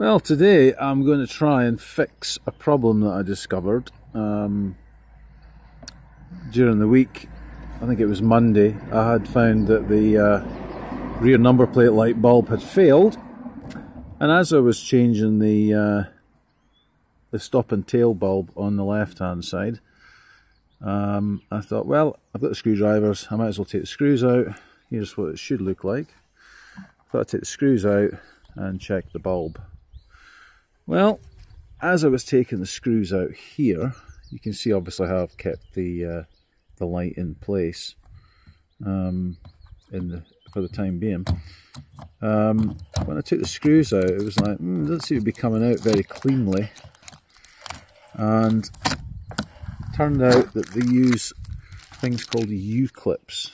Well, today I'm going to try and fix a problem that I discovered during the week. I think it was Monday. I had found that the rear number plate light bulb had failed, and as I was changing the stop and tail bulb on the left hand side, I thought, well, I've got the screwdrivers, I might as well take the screws out. Here's what it should look like. So I take the screws out and check the bulb. Well, as I was taking the screws out here, you can see obviously how I've kept the light in place for the time being. When I took the screws out, it was like, it doesn't seem to be coming out very cleanly, and turned out that they use things called U-clips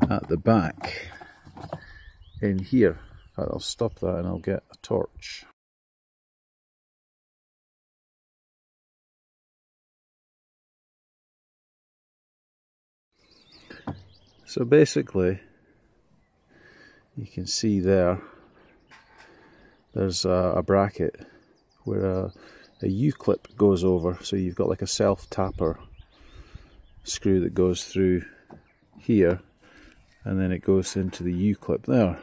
at the back in here. In fact, I'll stop that and I'll get a torch. So basically, you can see there's a bracket where a U-clip goes over, so you've got like a self-tapper screw that goes through here, and then it goes into the U-clip there.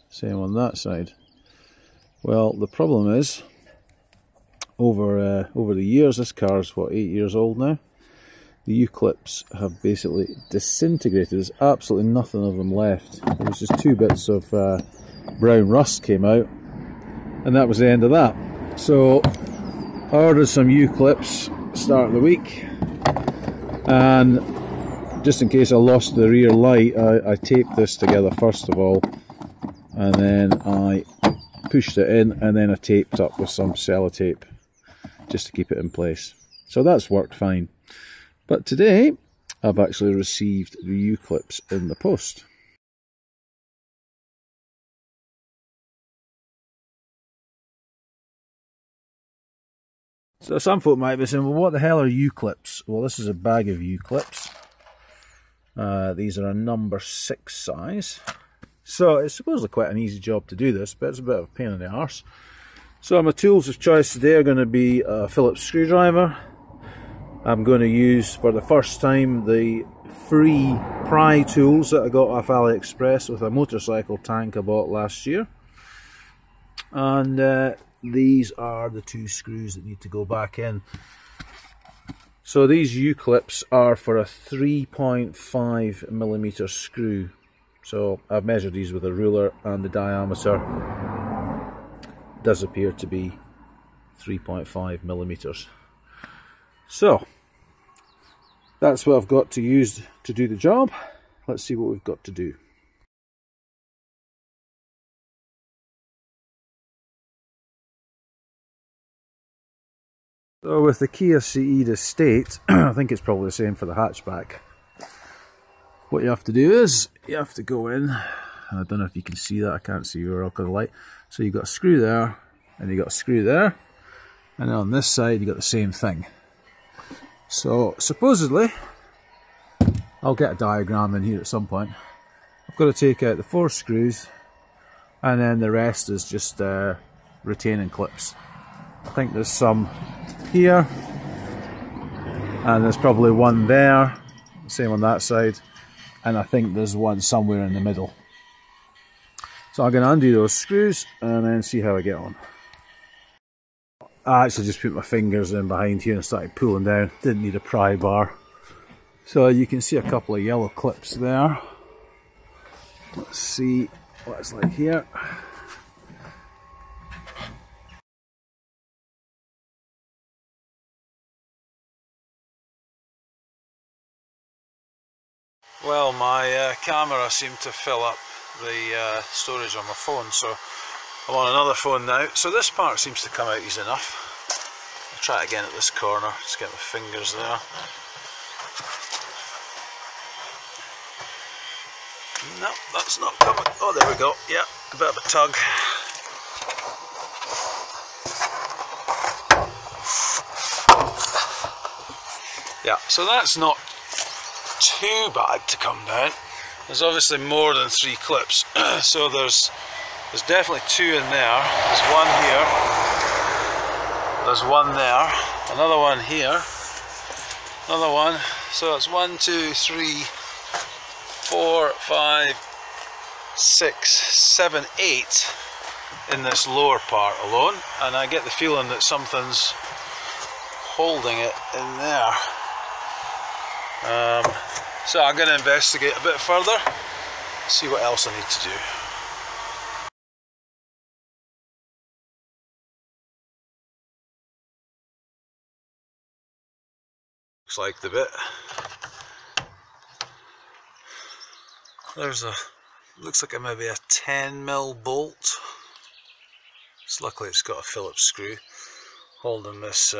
Same on that side. Well, the problem is, over the years, this car's what, 8 years old now, the U-clips have basically disintegrated. There's absolutely nothing of them left. There was just 2 bits of brown rust came out, and that was the end of that. So I ordered some U-clips start of the week, and just in case I lost the rear light, I taped this together first of all, and then I pushed it in, and then I taped up with some sellotape just to keep it in place. So that's worked fine. But today I've actually received the U-clips in the post. So some folk might be saying, well, what the hell are U-clips? Well, this is a bag of U-clips. These are a number 6 size. So it's supposedly quite an easy job to do this, but it's a bit of a pain in the arse. So my tools of choice today are going to be a Phillips screwdriver. I'm going to use, for the first time, the free pry tools that I got off AliExpress with a motorcycle tank I bought last year. And these are the 2 screws that need to go back in. So these U-clips are for a 3.5mm screw. So I've measured these with a ruler, and the diameter does appear to be 3.5mm. So that's what I've got to use to do the job. Let's see what we've got to do. So with the Kia Ceed Estate, I think it's probably the same for the hatchback. What you have to do is, you have to go in, I don't know if you can see that, I can't see very well because of the light. So you've got a screw there, and you've got a screw there, and on this side you've got the same thing. So supposedly, I'll get a diagram in here at some point. I've got to take out the 4 screws, and then the rest is just retaining clips. I think there's some here, and there's probably one there, same on that side, and I think there's one somewhere in the middle. So I'm going to undo those screws and then see how I get on. I actually just put my fingers in behind here and started pulling down, didn't need a pry bar. So you can see a couple of yellow clips there. Let's see what it's like here. Well, my camera seemed to fill up the storage on my phone, so I'm on another phone now. So this part seems to come out easy enough. I'll try it again at this corner, just get my fingers there. No, that's not coming. Oh, there we go. Yeah, a bit of a tug. Yeah, so that's not too bad to come down. There's obviously more than 3 clips, so there's There's definitely two in there. There's one here. There's one there. Another one here. Another one. So it's 1, 2, 3, 4, 5, 6, 7, 8 in this lower part alone. And I get the feeling that something's holding it in there. So I'm going to investigate a bit further, see what else I need to do. Looks like the bit. There's a, looks like maybe a 10mm bolt. Luckily it's got a Phillips screw holding this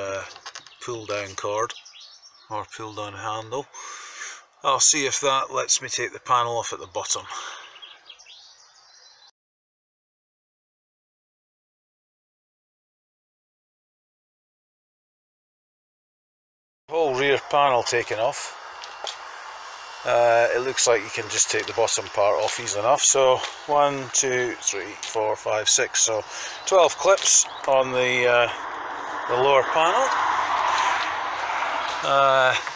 pull down cord or pull down handle. I'll see if that lets me take the panel off at the bottom. Whole rear panel taken off. It looks like you can just take the bottom part off easy enough. So 1, 2, 3, 4, 5, 6. So 12 clips on the lower panel.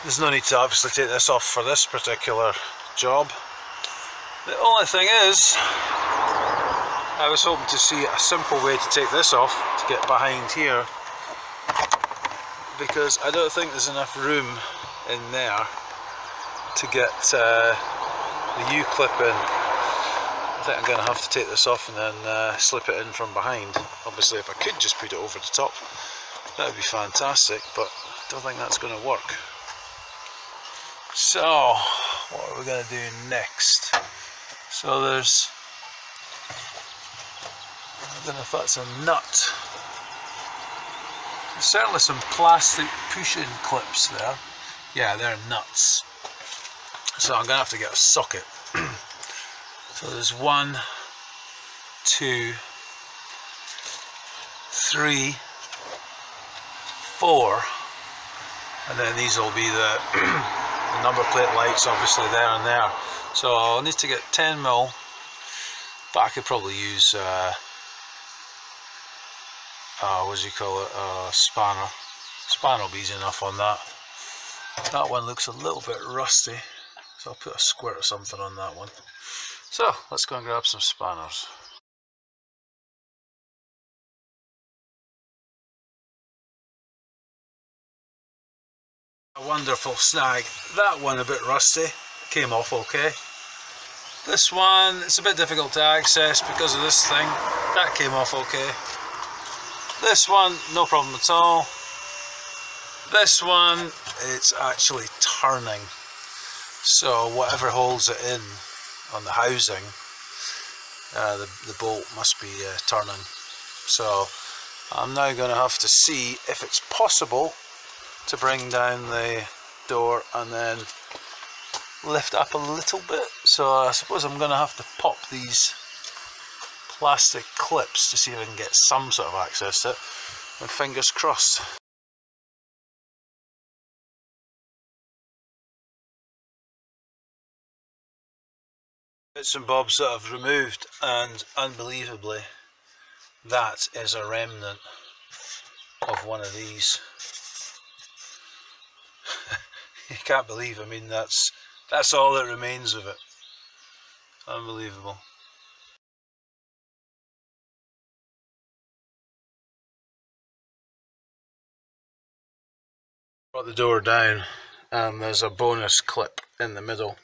There's no need to obviously take this off for this particular job. The only thing is, I was hoping to see a simple way to take this off to get behind here, because I don't think there's enough room in there to get the U-clip in. I think I'm going to have to take this off and then slip it in from behind. Obviously if I could just put it over the top, that would be fantastic, but I don't think that's going to work. So what are we going to do next? So there's, I don't know if that's a nut. There's certainly some plastic push-in clips there. Yeah, they're nuts. So I'm going to have to get a socket. So there's 1, 2, 3, 4, and then these will be the, the number plate lights obviously there and there. So I'll need to get 10mm, but I could probably use what do you call it, spanner. Spanner will be easy enough on that. That one looks a little bit rusty, so I'll put a squirt or something on that one. So let's go and grab some spanners. A wonderful snag. That one a bit rusty, came off okay. This one, it's a bit difficult to access because of this thing. That came off okay. This one, no problem at all. This one, it's actually turning. So whatever holds it in on the housing, the bolt must be turning. So I'm now going to have to see if it's possible to bring down the door and then lift up a little bit. So I suppose I'm going to have to pop these plastic clips to see if I can get some sort of access to it, and fingers crossed. Bits and bobs that I've removed, and unbelievably that is a remnant of one of these. You can't believe, I mean that's all that remains of it. Unbelievable. Brought the door down and there's a bonus clip in the middle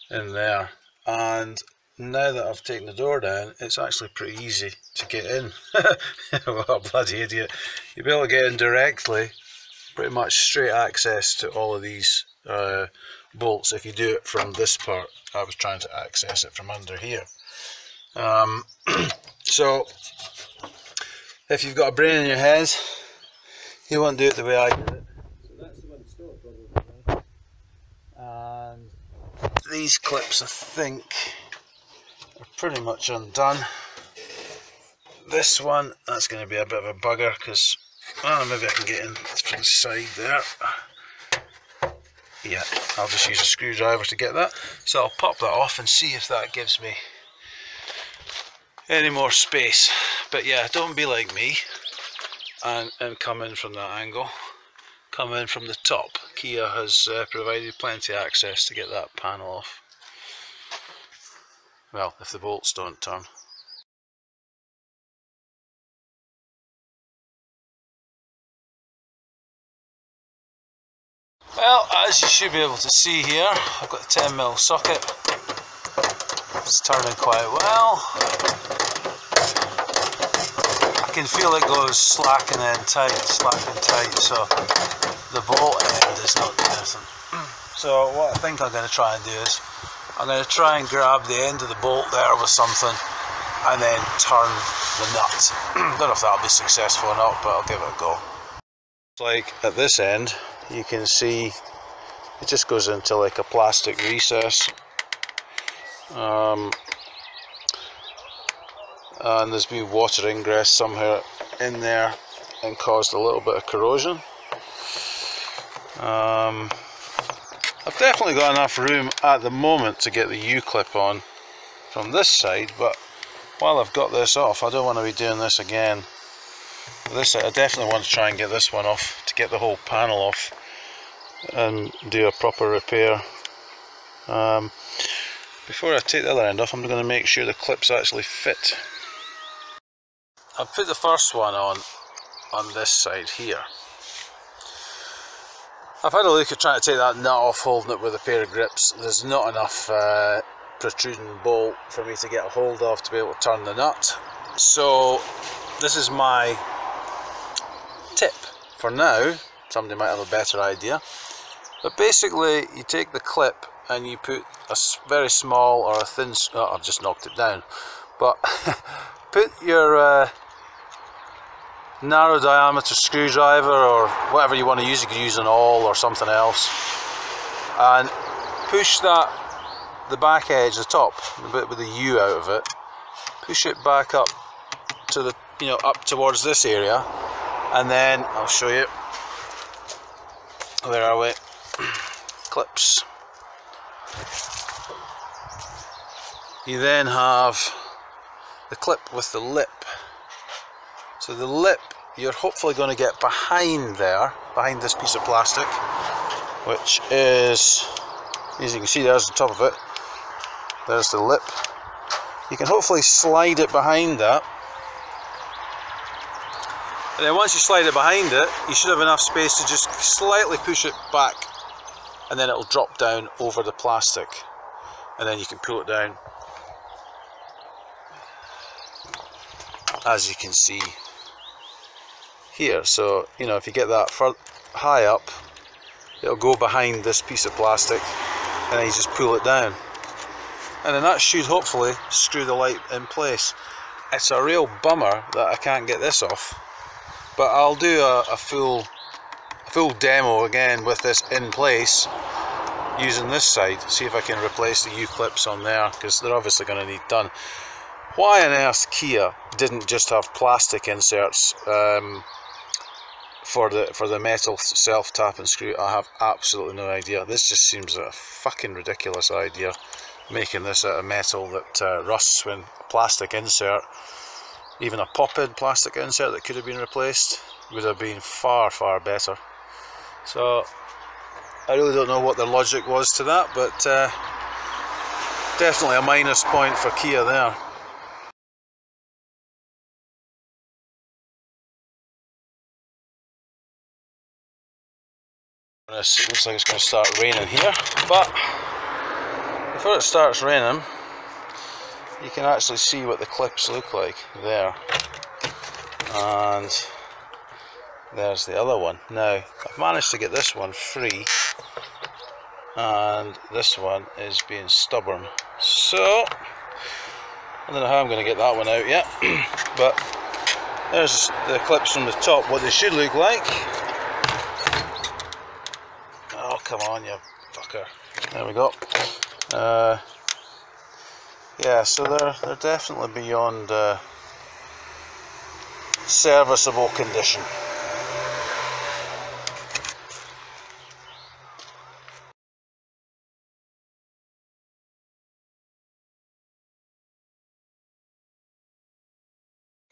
in there, and now that I've taken the door down, it's actually pretty easy to get in. What a bloody idiot. You'll be able to get in directly, pretty much straight access to all of these bolts if you do it from this part. I was trying to access it from under here. So if you've got a brain in your head, you won't do it the way I did it. So that's the one stop probably. And these clips, I think, are pretty much undone. This one, that's going to be a bit of a bugger because maybe I can get in from the side there. Yeah, I'll just use a screwdriver to get that. So I'll pop that off and see if that gives me any more space. But yeah, don't be like me and come in from that angle. Come in from the top. Kia has provided plenty of access to get that panel off. Well, if the bolts don't turn. Well, as you should be able to see here, I've got a 10mm socket. It's turning quite well. I can feel it goes slack and then tight, so the bolt end is not doing anything. So what I think I'm going to try and do is, I'm going to try and grab the end of the bolt there with something and then turn the nut. Don't know if that'll be successful or not, but I'll give it a go. Like at this end, you can see it just goes into like a plastic recess. And there's been water ingress somewhere in there and caused a little bit of corrosion. I've definitely got enough room at the moment to get the U-clip on from this side, but while I've got this off, I don't want to be doing this again. This, I definitely want to try and get this one off, to get the whole panel off and do a proper repair. Before I take the other end off, I'm going to make sure the clips actually fit. I've put the first one on this side here. I've had a look at trying to take that nut off, holding it with a pair of grips. There's not enough protruding bolt for me to get a hold of to be able to turn the nut. So this is my tip for now. Somebody might have a better idea. But basically, you take the clip and you put a very small or a thin, oh, I've just knocked it down, but put your narrow diameter screwdriver or whatever you want to use. You could use an awl or something else, and push the back edge, the top, the bit with the U out of it, push it back up to the, up towards this area, and then I'll show you. Where are we? Clips. You then have the clip with the lip. So the lip, you're hopefully going to get behind there, behind this piece of plastic, which is, as you can see, there's the top of it. There's the lip. You can hopefully slide it behind that. And then once you slide it behind it, you should have enough space to just slightly push it back, and then it'll drop down over the plastic, and then you can pull it down, as you can see here. So if you get that high up, it'll go behind this piece of plastic, and then you just pull it down, and then that should hopefully screw the light in place. It's a real bummer that I can't get this off, but I'll do a full demo again with this in place using this side, see if I can replace the U-clips on there, because they're obviously going to need done. Why on earth Kia didn't just have plastic inserts for the metal self-tap and screw, I have absolutely no idea. This just seems a fucking ridiculous idea, making this out of metal that rusts, when a plastic insert, even a pop-in plastic insert that could have been replaced, would have been far, far better. So I really don't know what the logic was to that, but definitely a minus point for Kia there. It looks like it's going to start raining here, but before it starts raining, you can actually see what the clips look like there, and there's the other one. Now I've managed to get this one free, and this one is being stubborn, so I don't know how I'm going to get that one out yet. But there's the clips from the top, what they should look like. Oh, come on, you fucker. There we go. Yeah, so they're definitely beyond serviceable condition.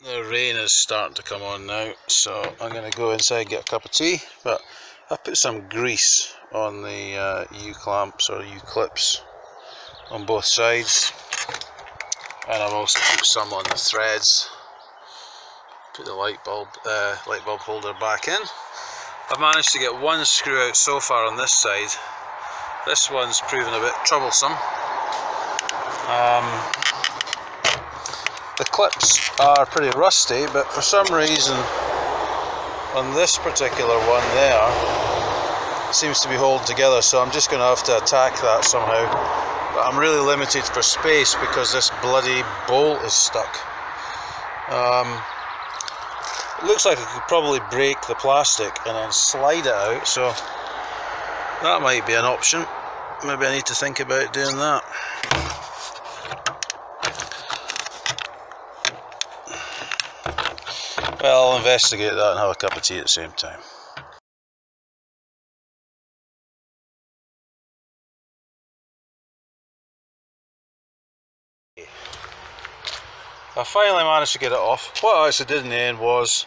The rain is starting to come on now, so I'm going to go inside and get a cup of tea, but I put some grease on the U-clamps or U-clips on both sides, and I've also put some on the threads. Put the light bulb holder back in. I've managed to get one screw out so far on this side. This one's proven a bit troublesome. The clips are pretty rusty, but for some reason on this particular one there, it seems to be holding together, so I'm just going to have to attack that somehow. But I'm really limited for space because this bloody bolt is stuck. It looks like I could probably break the plastic and then slide it out, so that might be an option. Maybe I need to think about doing that. Well, I'll investigate that and have a cup of tea at the same time. I finally managed to get it off. What I actually did in the end was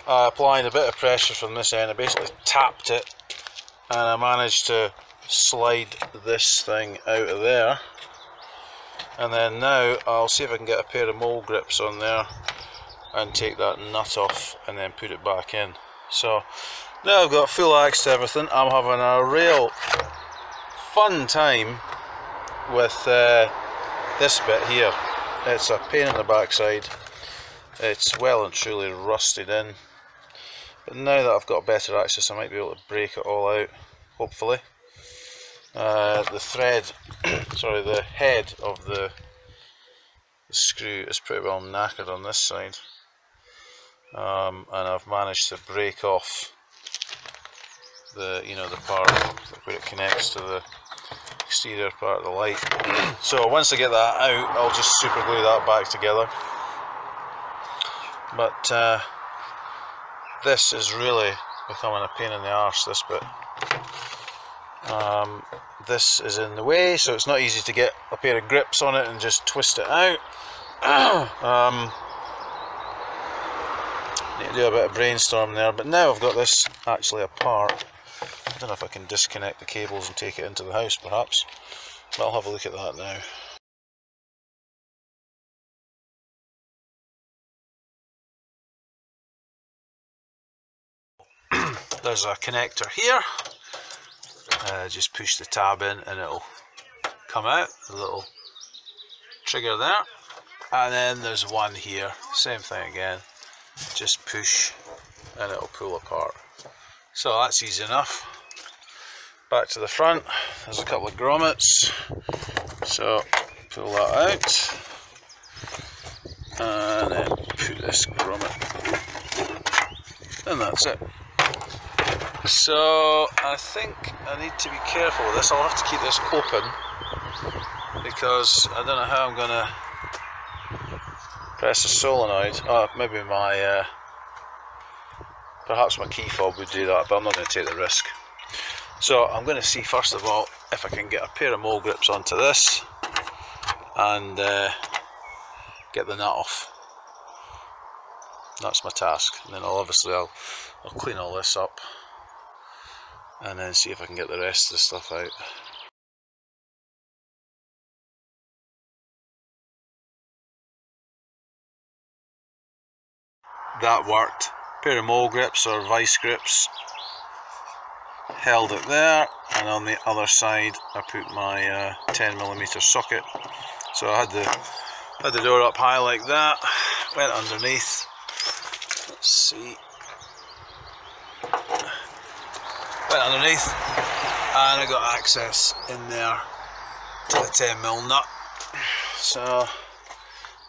applying a bit of pressure from this end. I basically tapped it and I managed to slide this thing out of there. And then now I'll see if I can get a pair of mole grips on there and take that nut off and then put it back in. So now I've got full access to everything. I'm having a real fun time with this bit here. It's a pain in the backside. It's well and truly rusted in, but now that I've got better access I might be able to break it all out, hopefully. The thread, sorry, the head of the screw is pretty well knackered on this side. And I've managed to break off the, the part where it connects to the exterior part of the light. So once I get that out, I'll just super glue that back together. But this is really becoming a pain in the arse, this bit. This is in the way, so it's not easy to get a pair of grips on it and just twist it out. Need to do a bit of brainstorming there, but now I've got this actually apart. I don't know if I can disconnect the cables and take it into the house perhaps, but I'll have a look at that now. There's a connector here. Just push the tab in and it'll come out, a little trigger there. And then there's one here, same thing again. Just push and it'll pull apart. So that's easy enough. Back to the front, there's a couple of grommets. So pull that out. And then put this grommet. And that's it. So I think I need to be careful with this. I'll have to keep this open because I don't know how I'm going to press the solenoid. Oh, maybe my perhaps my key fob would do that, but I'm not going to take the risk. So I'm going to see first of all if I can get a pair of mole grips onto this and get the nut off. That's my task, and then I'll clean all this up and then see if I can get the rest of the stuff out. That worked. Pair of mole grips or vice grips, held it there, and on the other side I put my 10mm socket. So I had the door up high like that, went underneath. Let's see. Went underneath, and I got access in there to the 10mm nut. So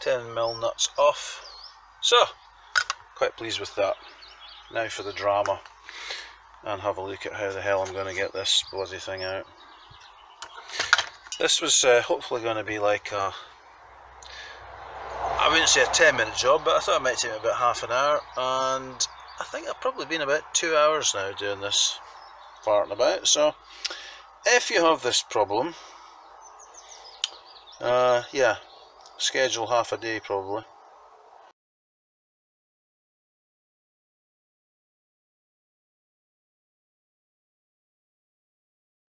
10mm nuts off. So quite pleased with that. Now for the drama, and have a look at how the hell I'm going to get this bloody thing out. This was hopefully going to be like a, I wouldn't say a 10-minute job, but I thought it might take me about half an hour, and I think I've probably been about 2 hours now doing this, farting about. So if you have this problem, yeah, schedule half a day probably.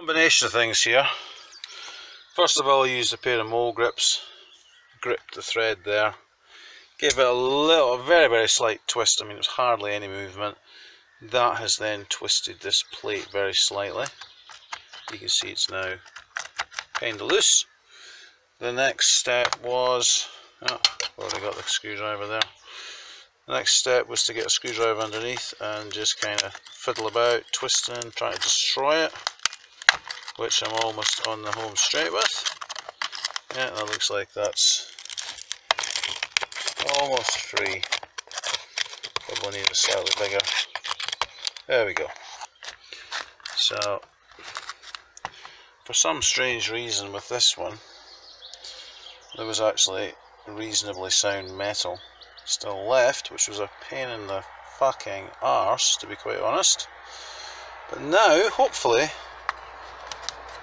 Combination of things here. First of all, I used a pair of mole grips, gripped the thread there, gave it a very, very slight twist. I mean, it was hardly any movement. That has then twisted this plate very slightly. You can see it's now kind of loose. The next step was, already got the screwdriver there. The next step was to get a screwdriver underneath and just kind of fiddle about, twisting, trying to destroy it, which I'm almost on the home straight with. Yeah, that looks like that's almost free. Probably need a slightly bigger. There we go. So, for some strange reason with this one, there was actually reasonably sound metal still left, which was a pain in the fucking arse, to be quite honest. But now, hopefully,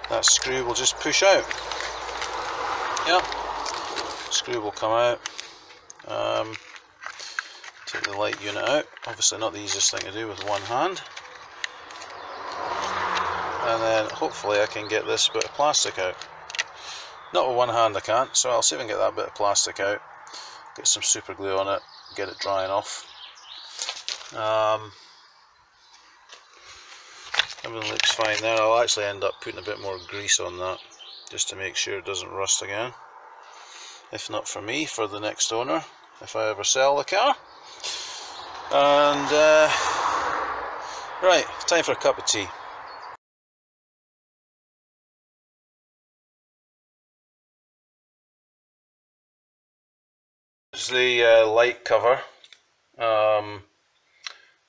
that screw will just push out. Yep, screw will come out. Take the light unit out. Obviously not the easiest thing to do with one hand. And then hopefully I can get this bit of plastic out. Not with one hand I can't, so I'll see if I can get that bit of plastic out. Get some super glue on it, get it drying off. Everything looks fine there. I'll actually end up putting a bit more grease on that, just to make sure it doesn't rust again. If not for me, for the next owner, if I ever sell the car. And right, time for a cup of tea. This is the light cover.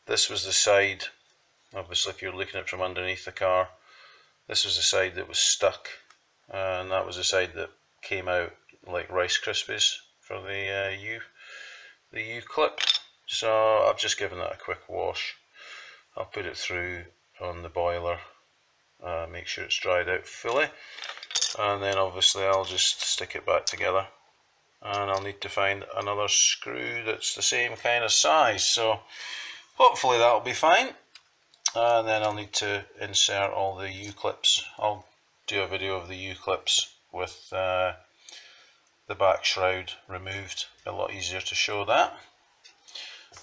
This was the side, obviously if you're looking at it from underneath the car, this was the side that was stuck, and that was the side that came out like Rice Krispies for the U clip. So I've just given that a quick wash. I'll put it through on the boiler, make sure it's dried out fully, and then obviously I'll just stick it back together, and I'll need to find another screw that's the same kind of size, so hopefully that'll be fine. And then I'll need to insert all the U-clips. I'll do a video of the U-clips with the back shroud removed. A lot easier to show that.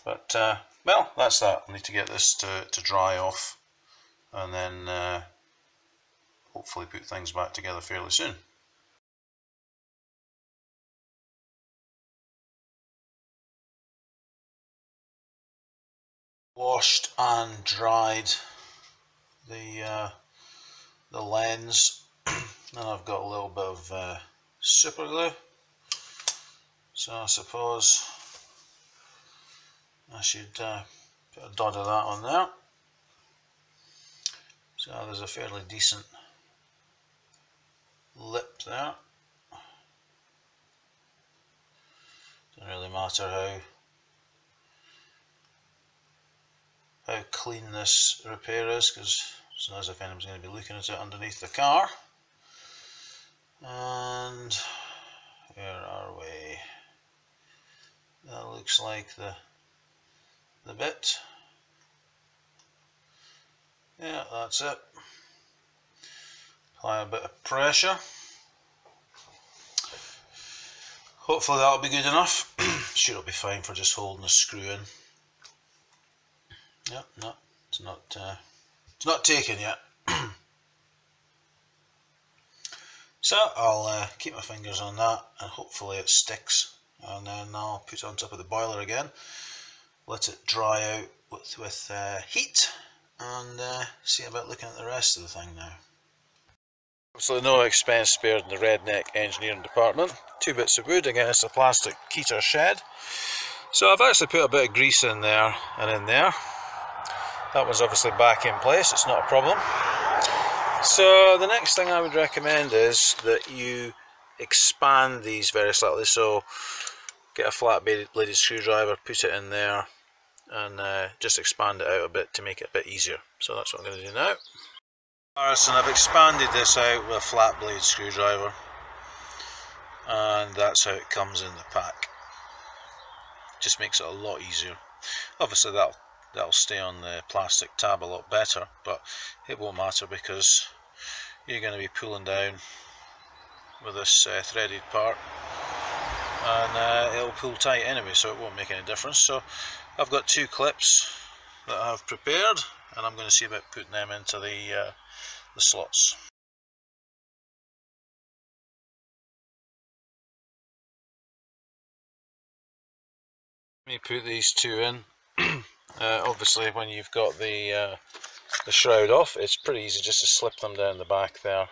But, well, that's that. I need to get this to dry off, and then hopefully put things back together fairly soon. Washed and dried the lens, and I've got a little bit of super glue, so I suppose I should put a dot of that on there. So there's a fairly decent lip there. Doesn't really matter how clean this repair is, because as soon as if anyone's going to be looking at it underneath the car. And where are we? That looks like the bit. Yeah, that's it. Apply a bit of pressure. Hopefully that'll be good enough. Sure, it'll be fine for just holding the screw in. Yep, no, it's not taken yet. So I'll keep my fingers on that, and hopefully it sticks, and then I'll put it on top of the boiler again, let it dry out with heat, and see about looking at the rest of the thing now. Absolutely no expense spared in the redneck engineering department. 2 bits of wood against a plastic Keter shed. So I've actually put a bit of grease in there and in there. That one's obviously back in place, it's not a problem. So the next thing I would recommend is that you expand these very slightly. So get a flat bladed screwdriver, put it in there, and just expand it out a bit to make it a bit easier. So that's what I'm going to do now. Alright, and I've expanded this out with a flat blade screwdriver, and that's how it comes in the pack. Just makes it a lot easier. Obviously that'll stay on the plastic tab a lot better, but it won't matter because you're going to be pulling down with this threaded part, and it'll pull tight anyway, so it won't make any difference. So I've got 2 clips that I've prepared, and I'm going to see about putting them into the slots. Let me put these 2 in. Obviously when you've got the shroud off, it's pretty easy just to slip them down the back there.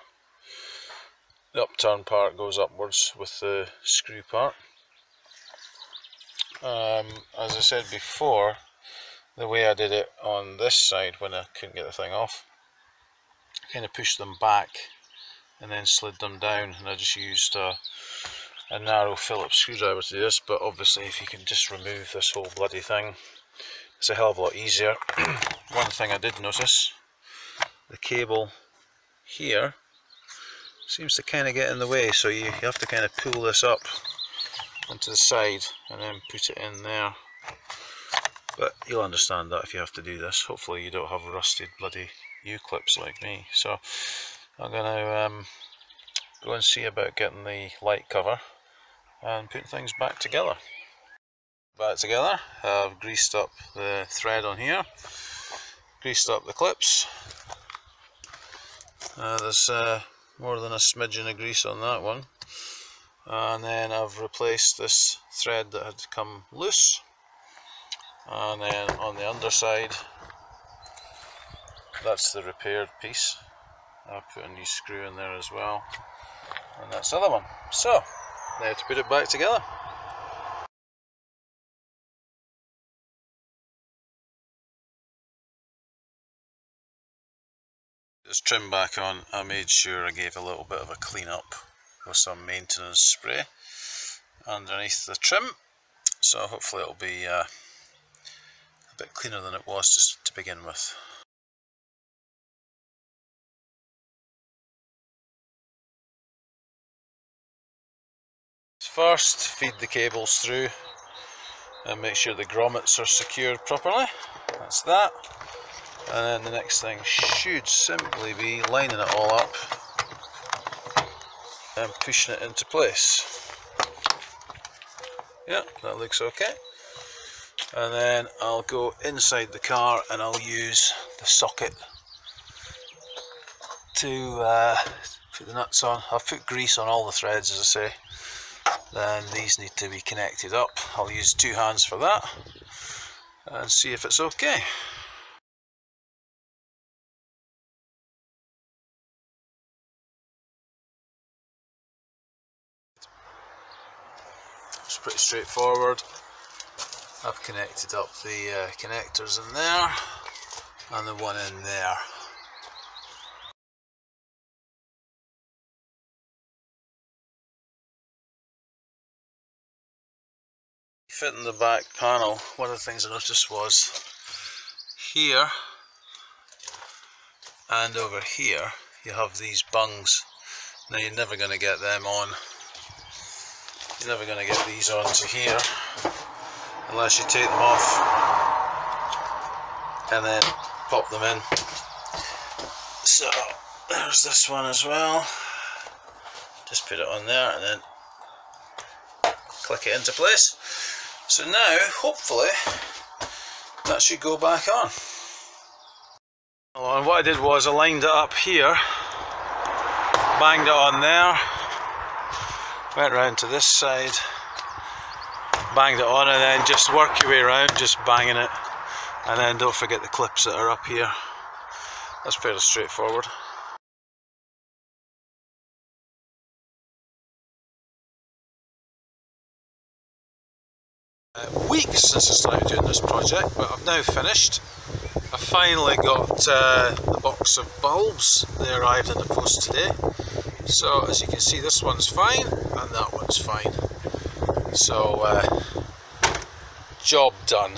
The upturn part goes upwards with the screw part. As I said before, the way I did it on this side when I couldn't get the thing off, I kind of pushed them back and then slid them down, and I just used a narrow Phillips screwdriver to do this. But obviously if you can just remove this whole bloody thing, it's a hell of a lot easier. One thing I did notice, the cable here seems to kind of get in the way, so you have to kind of pull this up into the side and then put it in there. But you'll understand that if you have to do this. Hopefully you don't have rusted bloody U-clips like me. So I'm going to go and see about getting the light cover and putting things back together. I've greased up the thread on here, greased up the clips. There's more than a smidgen of grease on that one, and then I've replaced this thread that had come loose, and then on the underside, that's the repaired piece. I've put a new screw in there as well, and that's the other one. So now to put it back together. This trim back on, I made sure I gave a little bit of a clean up with some maintenance spray underneath the trim, so hopefully it'll be a bit cleaner than it was just to begin with. First, feed the cables through and make sure the grommets are secured properly. That's that. And then the next thing should simply be lining it all up and pushing it into place. Yeah, that looks okay. And then I'll go inside the car and I'll use the socket to put the nuts on. I've put grease on all the threads, as I say. Then these need to be connected up. I'll use 2 hands for that and see if it's okay. It's pretty straightforward. I've connected up the connectors in there and the one in there. Fitting the back panel, one of the things I noticed was here and over here you have these bungs. Now you're never going to get them on. You're never going to get these onto here unless you take them off and then pop them in. So there's this one as well. Just put it on there and then click it into place. So now hopefully that should go back on. And what I did was I lined it up here, banged it on there, went round to this side, banged it on, and then just work your way around, just banging it, and then don't forget the clips that are up here. That's fairly straightforward. Weeks since I started doing this project, but I've now finished. I finally got the box of bulbs. They arrived in the post today. So as you can see, this one's fine and that one's fine. So job done.